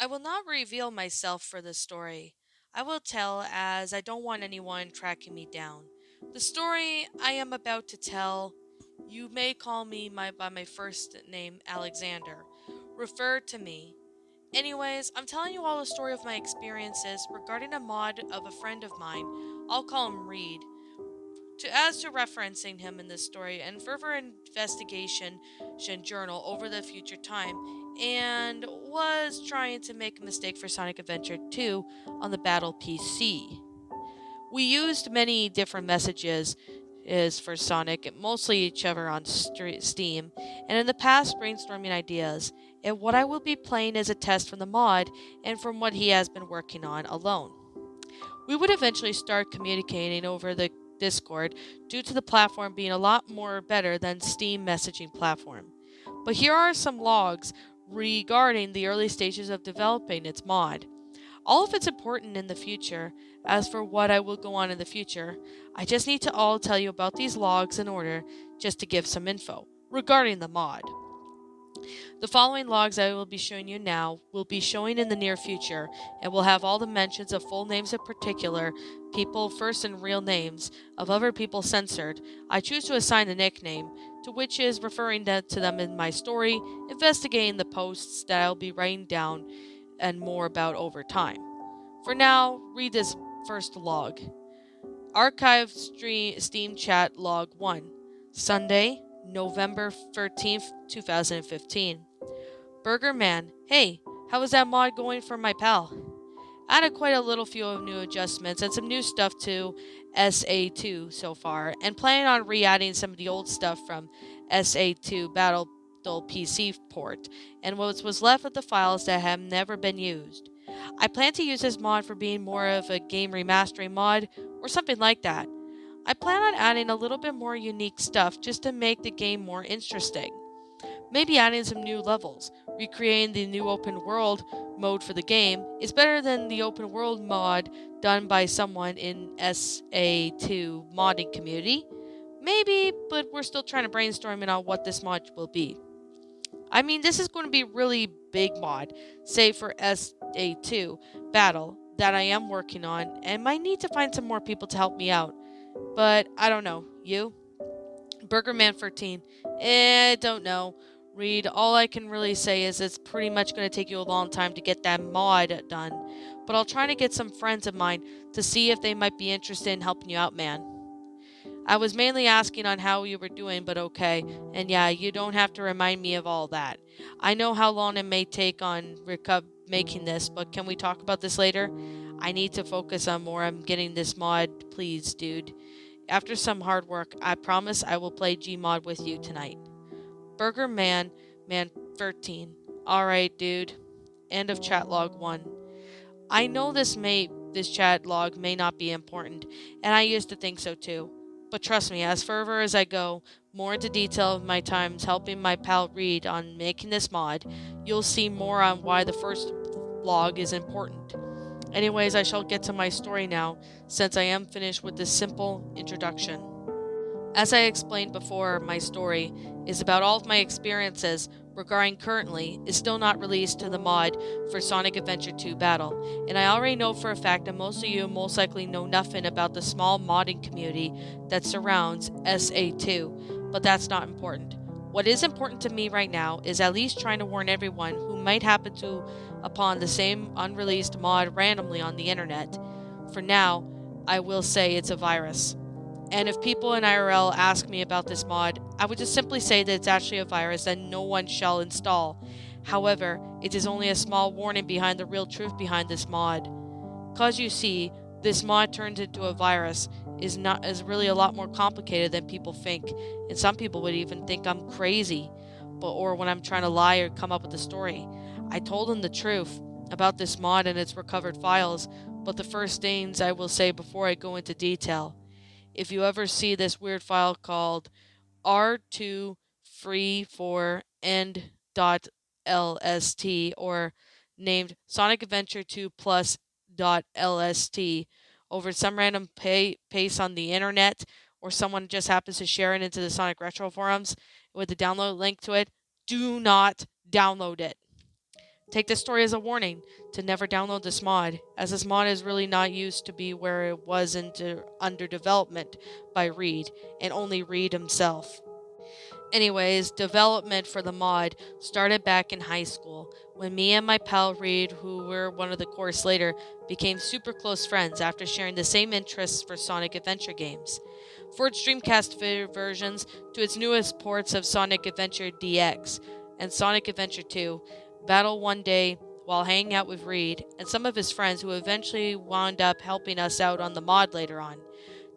I will not reveal myself for the story. I will tell as I don't want anyone tracking me down. The story I am about to tell, you may call me by my first name, Alexander. Refer to me. Anyways, I'm telling you all the story of my experiences regarding a mod of a friend of mine. I'll call him Reed. As to referencing him in this story and further investigation journal over the future time, and was trying to make a mistake for Sonic Adventure 2 on the Battle PC. We used many different messages is for Sonic, mostly each other on Steam, and in the past brainstorming ideas, and what I will be playing is a test from the mod and from what he has been working on alone. We would eventually start communicating over the Discord due to the platform being a lot more better than Steam messaging platform. But here are some logs regarding the early stages of developing its mod. All of it's important in the future. As for what I will go on in the future, I just need to all tell you about these logs in order just to give some info regarding the mod. The following logs I will be showing you now will be showing in the near future and will have all the mentions of full names of particular people, first and real names of other people censored. I choose to assign a nickname, to which is referring to them in my story, investigating the posts that I'll be writing down and more about over time. For now, read this first log. Archive Steam Chat Log 1, Sunday, November 13th, 2015. Burger Man, hey, how is that mod going for my pal? Added quite a little few of new adjustments and some new stuff to SA2 so far, and planning on re-adding some of the old stuff from SA2 Battle PC port, and what was left of the files that have never been used. I plan to use this mod for being more of a game remastering mod, or something like that. I plan on adding a little bit more unique stuff just to make the game more interesting. Maybe adding some new levels, recreating the new open world mode for the game is better than the open world mod done by someone in SA2 modding community. Maybe, but we're still trying to brainstorm on what this mod will be. I mean, this is going to be a really big mod, say for SA2 Battle, that I am working on, and might need to find some more people to help me out. But I don't know. You? Burgerman 13. Don't know. Read, all I can really say is it's pretty much going to take you a long time to get that mod done. But I'll try to get some friends of mine to see if they might be interested in helping you out, man. I was mainly asking on how you were doing, but okay. And yeah, you don't have to remind me of all that. I know how long it may take on making this, but can we talk about this later? I need to focus on more. I'm getting this mod, please, dude. After some hard work, I promise I will play Gmod with you tonight. Burger Man 13. Alright, dude. End of chat log 1. I know this chat log may not be important, and I used to think so too. But trust me, as further as I go more into detail of my times helping my pal Reed on making this mod, you'll see more on why the first log is important. Anyways, I shall get to my story now, since I am finished with this simple introduction. As I explained before, my story is about all of my experiences regarding currently is still not released to the mod for Sonic Adventure 2 Battle, and I already know for a fact that most of you most likely know nothing about the small modding community that surrounds SA2, but that's not important. What is important to me right now is at least trying to warn everyone who might happen to upon the same unreleased mod randomly on the internet. For now, I will say it's a virus. And if people in IRL ask me about this mod, I would just simply say that it's actually a virus that no one shall install. However, it is only a small warning behind the real truth behind this mod. Cause you see, this mod turned into a virus is really a lot more complicated than people think, and some people would even think I'm crazy, or when I'm trying to lie or come up with a story. I told them the truth about this mod and its recovered files, but the first things I will say before I go into detail. If you ever see this weird file called R2 free for end.lst or named Sonic Adventure 2 plus.lst over some random paste on the internet, or someone just happens to share it into the Sonic Retro forums with the download link to it, do not download it. Take this story as a warning to never download this mod, as this mod is really not used to be where it was under development by Reed, and only Reed himself. Anyways, development for the mod started back in high school, when me and my pal Reed, who were one of the course later, became super close friends after sharing the same interests for Sonic Adventure games. For its Dreamcast versions to its newest ports of Sonic Adventure DX and Sonic Adventure 2, battle one day while hanging out with Reed and some of his friends who eventually wound up helping us out on the mod later on.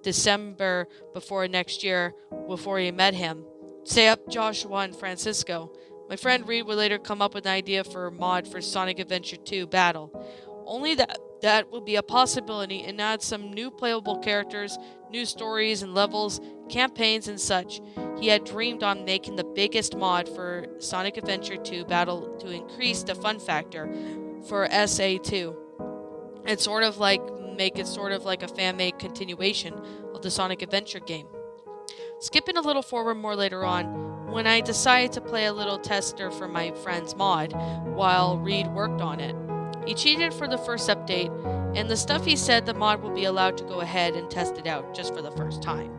December before next year, before you met him. Say up Joshua and Francisco. My friend Reed would later come up with an idea for a mod for Sonic Adventure 2 Battle. Only that would be a possibility and add some new playable characters, new stories and levels, campaigns and such. He had dreamed on making the biggest mod for Sonic Adventure 2 Battle to increase the fun factor for SA2. And make it sort of like a fan-made continuation of the Sonic Adventure game. Skipping a little forward more later on, when I decided to play a little tester for my friend's mod while Reed worked on it. He cheated for the first update, and the stuff he said the mod would be allowed to go ahead and test it out just for the first time.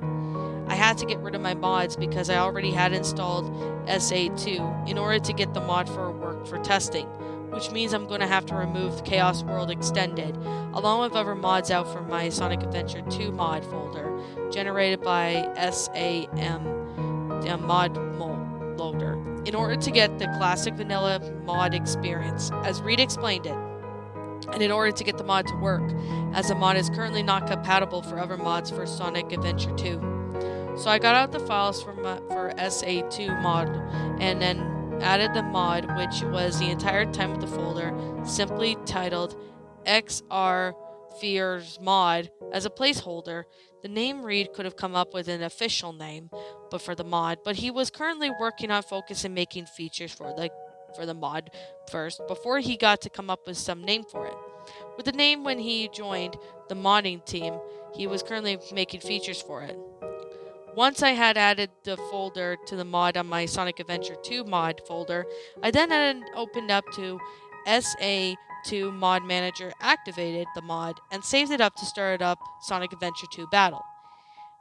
I had to get rid of my mods because I already had installed SA2 in order to get the mod for work for testing, which means I'm going to have to remove Chaos World Extended, along with other mods out from my Sonic Adventure 2 mod folder, generated by SAM, the mod loader, in order to get the classic vanilla mod experience, as Reed explained it, and in order to get the mod to work, as the mod is currently not compatible for other mods for Sonic Adventure 2. So I got out the files for SA2 mod, and then added the mod, which was the entire time of the folder, simply titled XR Fears Mod as a placeholder. The name Reed could have come up with an official name, for the mod, but he was currently working on focusing making features for the mod first, before he got to come up with some name for it. With the name when he joined the modding team, he was currently making features for it. Once I had added the folder to the mod on my Sonic Adventure 2 mod folder, I then opened up to SA2 Mod Manager, activated the mod, and saved it up to start up Sonic Adventure 2 Battle.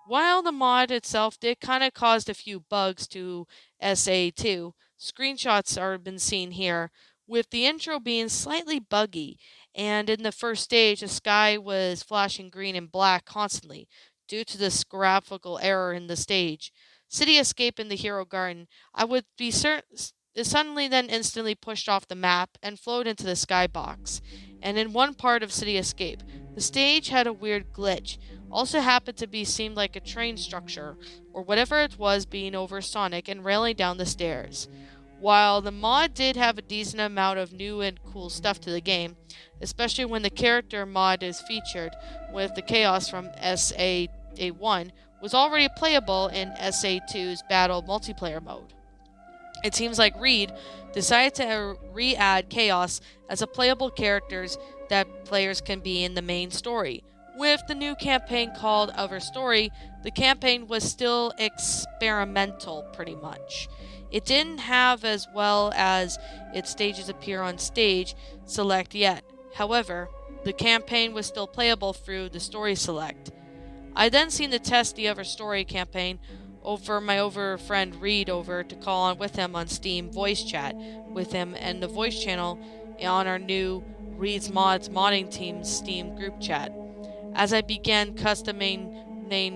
While the mod itself did kind of cause a few bugs to SA2, screenshots are been seen here, with the intro being slightly buggy, and in the first stage the sky was flashing green and black constantly, due to this graphical error in the stage. City Escape in the Hero Garden, I would be suddenly then instantly pushed off the map and float into the skybox. And in one part of City Escape, the stage had a weird glitch. Also happened to be seemed like a train structure, or whatever it was, being over Sonic and railing down the stairs. While the mod did have a decent amount of new and cool stuff to the game, especially when the character mod is featured, with the Chaos from SA1 was already playable in SA2's Battle multiplayer mode. It seems like Reed decided to re-add Chaos as a playable characters that players can be in the main story. With the new campaign called Other Story, the campaign was still experimental pretty much. It didn't have as well as its stages appear on stage select yet. However, the campaign was still playable through the story select. I then seen to test the Other Story campaign over my friend Reed over to call on with him on Steam voice chat with him and the voice channel on our new Reed's Mods modding team's Steam group chat. As I began customing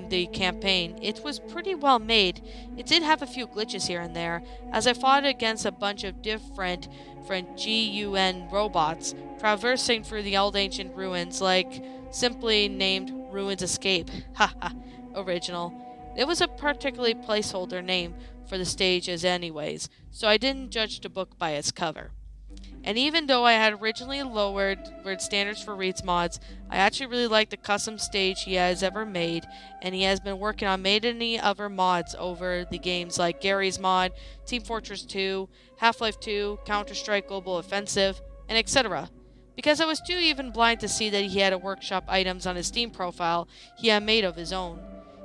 the campaign, it was pretty well made. It did have a few glitches here and there, as I fought against a bunch of different GUN robots traversing through the old ancient ruins, like simply named Ruins Escape. Haha, original. It was a particularly placeholder name for the stages anyways, so I didn't judge the book by its cover. And even though I had originally lowered standards for Reed's mods, I actually really like the custom stage he has ever made, and he has been working on many other mods over the games like Gary's mod, Team Fortress 2, Half-Life 2, Counter-Strike Global Offensive, and etc. Because I was too even blind to see that he had a workshop items on his Steam profile he had made of his own.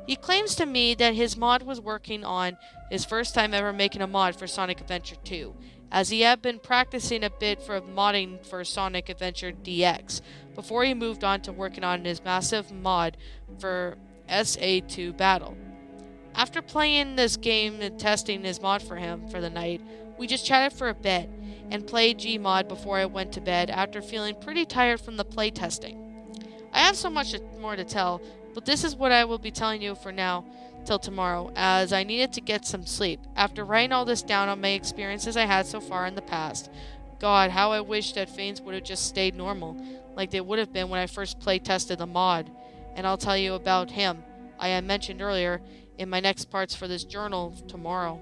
He claims to me that his mod was working on his first time ever making a mod for Sonic Adventure 2, as he had been practicing a bit for modding for Sonic Adventure DX before he moved on to working on his massive mod for SA2 Battle. After playing this game and testing his mod for him for the night, we just chatted for a bit and played Gmod before I went to bed after feeling pretty tired from the playtesting. I have so much more to tell, but this is what I will be telling you for now till tomorrow, as I needed to get some sleep. After writing all this down on my experiences I had so far in the past, God, how I wish that things would have just stayed normal, like they would have been when I first playtested the mod. And I'll tell you about him, I had mentioned earlier, in my next parts for this journal tomorrow.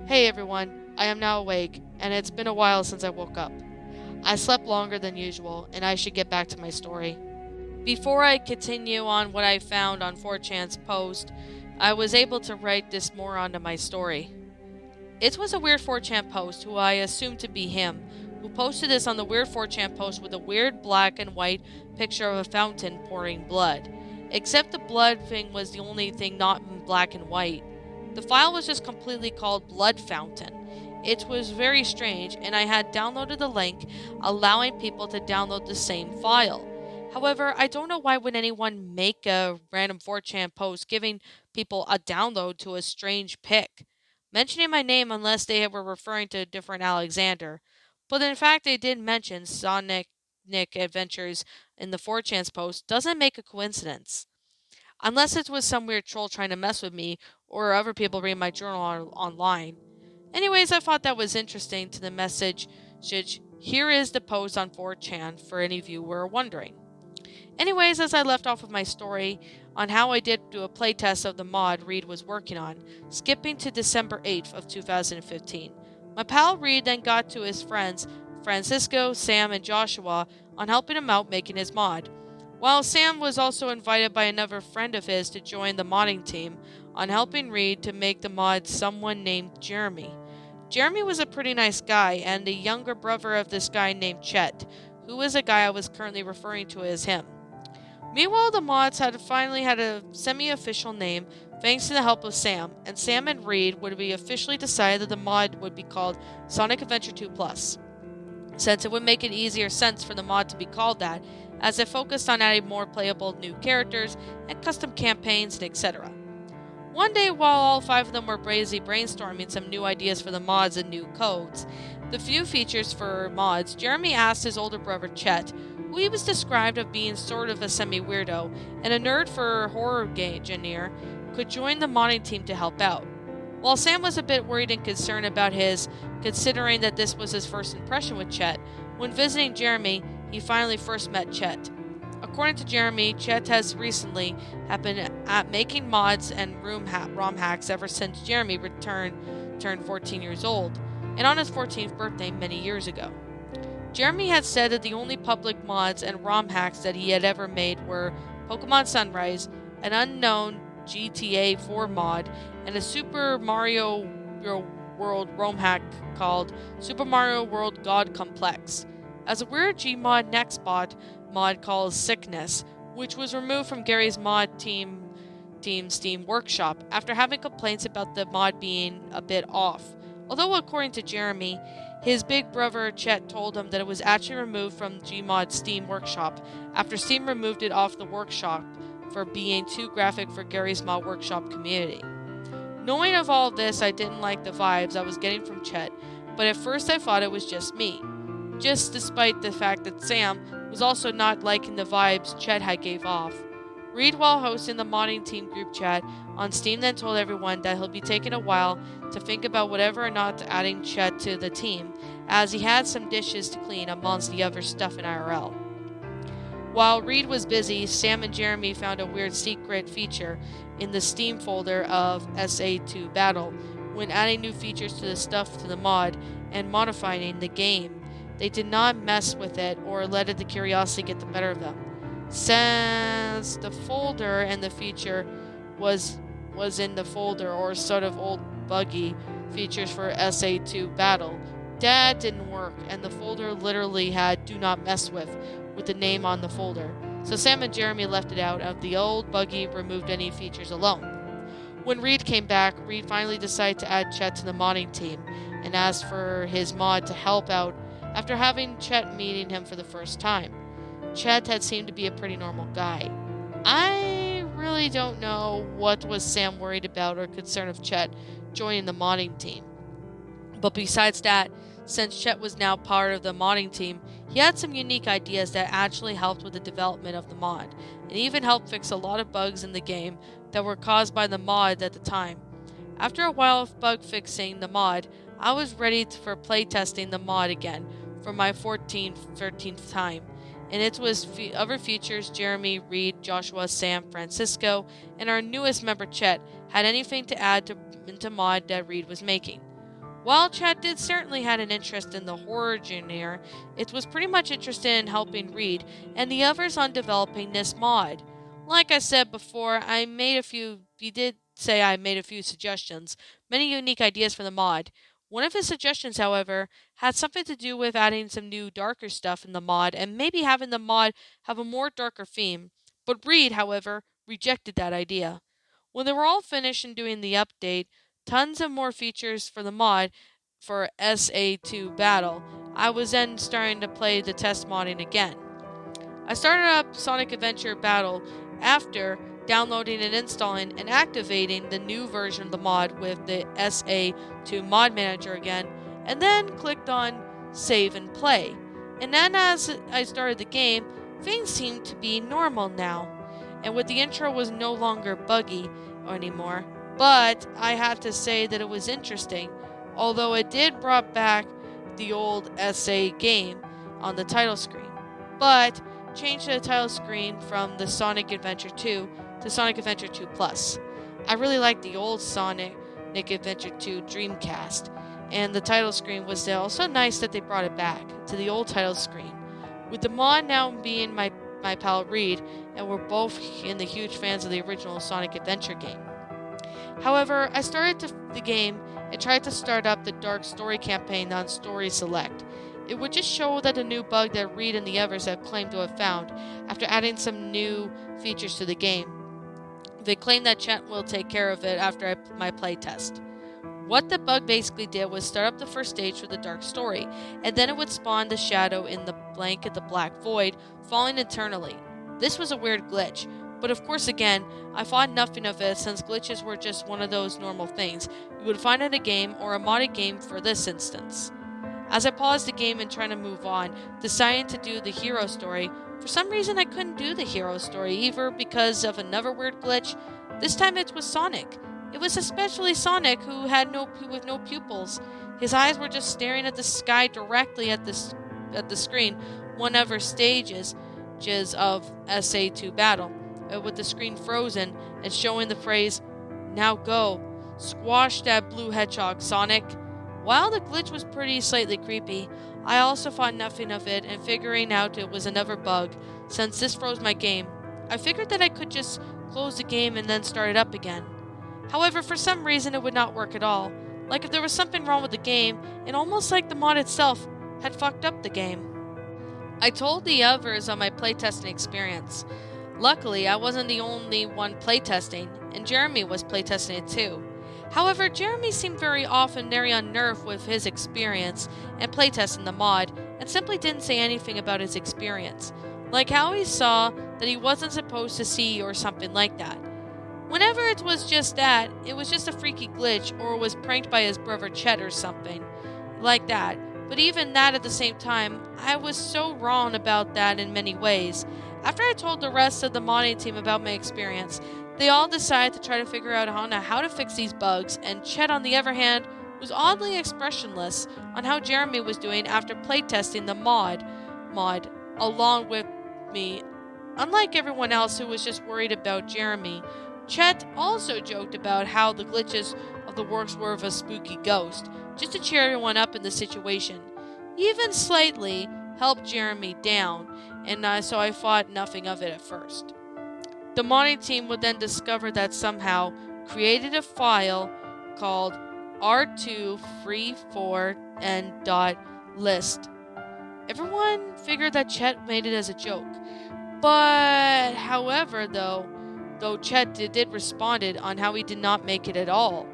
Hey everyone, I am now awake, and it's been a while since I woke up. I slept longer than usual, and I should get back to my story. Before I continue on what I found on 4chan's post, I was able to write this more onto my story. It was a weird 4chan post, who I assumed to be him, who posted this on the weird 4chan post with a weird black and white picture of a fountain pouring blood. Except the blood thing was the only thing not in black and white. The file was just completely called Blood Fountain. It was very strange, and I had downloaded the link, allowing people to download the same file. However, I don't know why would anyone make a random 4chan post giving people a download to a strange pic, mentioning my name unless they were referring to a different Alexander. But in fact, they did mention Sonic Adventures in the 4chan's post doesn't make a coincidence. Unless it was some weird troll trying to mess with me, or other people reading my journal online. Anyways, I thought that was interesting to the message. Here is the post on 4chan for any of you who are wondering. Anyways, as I left off with my story on how I did do a playtest of the mod Reed was working on, skipping to December 8th of 2015. My pal Reed then got to his friends, Francisco, Sam, and Joshua, on helping him out making his mod. While Sam was also invited by another friend of his to join the modding team on helping Reed to make the mod someone named Jeremy. Jeremy was a pretty nice guy and the younger brother of this guy named Chet, who is a guy I was currently referring to as him. Meanwhile, the mods had finally had a semi-official name thanks to the help of Sam, and Sam and Reed would be officially decided that the mod would be called Sonic Adventure 2 Plus, since it would make it easier sense for the mod to be called that, as it focused on adding more playable new characters and custom campaigns and etc. One day, while all 5 of them were busy brainstorming some new ideas for the mods and new codes, the few features for mods, Jeremy asked his older brother Chet, who he was described of being sort of a semi-weirdo and a nerd for horror game genre, could join the modding team to help out. While Sam was a bit worried and concerned about his, considering that this was his first impression with Chet, when visiting Jeremy, he finally first met Chet. According to Jeremy, Chet has recently been at making mods and ROM hacks ever since Jeremy turned 14 years old, and on his 14th birthday many years ago. Jeremy had said that the only public mods and ROM hacks that he had ever made were Pokemon Sunrise, an unknown GTA 4 mod, and a Super Mario World ROM hack called Super Mario World God Complex, as a weird Gmod Nextbot mod called Sickness, which was removed from Gary's mod team Steam Workshop after having complaints about the mod being a bit off. Although according to Jeremy, his big brother Chet told him that it was actually removed from Gmod's Steam Workshop after Steam removed it off the workshop for being too graphic for Gary's Mod Workshop community. Knowing of all this, I didn't like the vibes I was getting from Chet, but at first I thought it was just me. Just despite the fact that Sam was also not liking the vibes Chet had gave off. Reed, while hosting the modding team group chat on Steam, then told everyone that he'll be taking a while to think about whether or not adding Chet to the team, as he had some dishes to clean amongst the other stuff in IRL. While Reed was busy, Sam and Jeremy found a weird secret feature in the Steam folder of SA2 Battle when adding new features to the stuff to the mod and modifying the game. They did not mess with it or let the curiosity get the better of them. Since the folder and the feature was in the folder or sort of old buggy features for SA2 Battle, that didn't work, and the folder literally had "do not mess with" the name on the folder. So Sam and Jeremy left it out, and the old buggy removed any features alone. When Reed came back, Reed finally decided to add Chet to the modding team, and asked for his mod to help out after having Chet meeting him for the first time. Chet had seemed to be a pretty normal guy. I really don't know what was Sam worried about or concerned of Chet joining the modding team. But besides that, since Chet was now part of the modding team, he had some unique ideas that actually helped with the development of the mod, and even helped fix a lot of bugs in the game that were caused by the mod at the time. After a while of bug fixing the mod, I was ready for playtesting the mod again for my 13th time. And it was other features Jeremy, Reed, Joshua, Sam, Francisco, and our newest member Chet had anything to add into mod that Reed was making. While Chet did certainly had an interest in the horror genre, it was pretty much interested in helping Reed and the others on developing this mod. Like I said before, I made a few suggestions, many unique ideas for the mod. One of his suggestions, however, had something to do with adding some new darker stuff in the mod and maybe having the mod have a more darker theme. But Reed, however, rejected that idea. When they were all finished and doing the update, tons of more features for the mod for SA2 Battle, I was then starting to play the test modding again. I started up Sonic Adventure Battle after downloading and installing and activating the new version of the mod with the SA2 mod manager again, and then clicked on save and play. And then as I started the game, things seemed to be normal now, and with the intro was no longer buggy anymore. But I had to say that it was interesting, although it did brought back the old SA game on the title screen, but changed the title screen from the Sonic Adventure 2 to Sonic Adventure 2 Plus. I really liked the old Sonic Adventure 2 Dreamcast, and the title screen was also nice that they brought it back to the old title screen. With the mod now being my pal Reed, and we're both in the huge fans of the original Sonic Adventure game. However, I started the game and tried to start up the Dark Story campaign on Story Select. It would just show that a new bug that Reed and the others have claimed to have found after adding some new features to the game. They claim that Chet will take care of it after my playtest. What the bug basically did was start up the first stage for the Dark Story, and then it would spawn the shadow in the blanket, the black void, falling eternally. This was a weird glitch, but of course again, I thought nothing of it since glitches were just one of those normal things you would find in a game or a modded game for this instance. As I paused the game and trying to move on, deciding to do the hero story, for some reason I couldn't do the hero story either because of another weird glitch. This time it was Sonic. It was especially Sonic who had no pupils. His eyes were just staring at the sky directly at the screen, one of our stages of SA2 Battle, with the screen frozen and showing the phrase, "Now go, squash that blue hedgehog, Sonic." While the glitch was slightly creepy, I also thought nothing of it, and figuring out it was another bug, since this froze my game, I figured that I could just close the game and then start it up again. However, for some reason it would not work at all, like if there was something wrong with the game, and almost like the mod itself had fucked up the game. I told the others on my playtesting experience. Luckily, I wasn't the only one playtesting, and Jeremy was playtesting it too. However, Jeremy seemed very unnerved with his experience and playtesting the mod, and simply didn't say anything about his experience, like how he saw that he wasn't supposed to see or something like that. Whenever it was just that, it was just a freaky glitch or was pranked by his brother Chet or something like that. But even that at the same time, I was so wrong about that in many ways. After I told the rest of the modding team about my experience, they all decided to try to figure out how to fix these bugs, and Chet, on the other hand, was oddly expressionless on how Jeremy was doing after playtesting the mod along with me. Unlike everyone else who was just worried about Jeremy, Chet also joked about how the glitches of the works were of a spooky ghost, just to cheer everyone up in the situation. He even slightly helped Jeremy down, and so I thought nothing of it at first. The modding team would then discover that somehow created a file called r234n.list. Everyone figured that Chet made it as a joke, but however though Chet did responded on how he did not make it at all,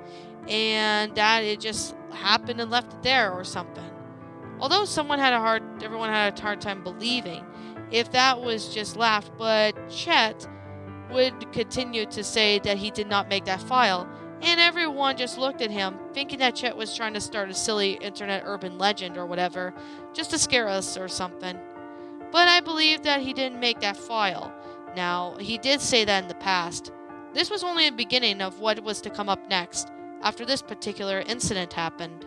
and that it just happened and left it there or something. Although everyone had a hard time believing if that was just laughed, but Chet would continue to say that he did not make that file, and everyone just looked at him, thinking that Chet was trying to start a silly internet urban legend or whatever, just to scare us or something. But I believe that he didn't make that file. Now, he did say that in the past. This was only the beginning of what was to come up next, after this particular incident happened.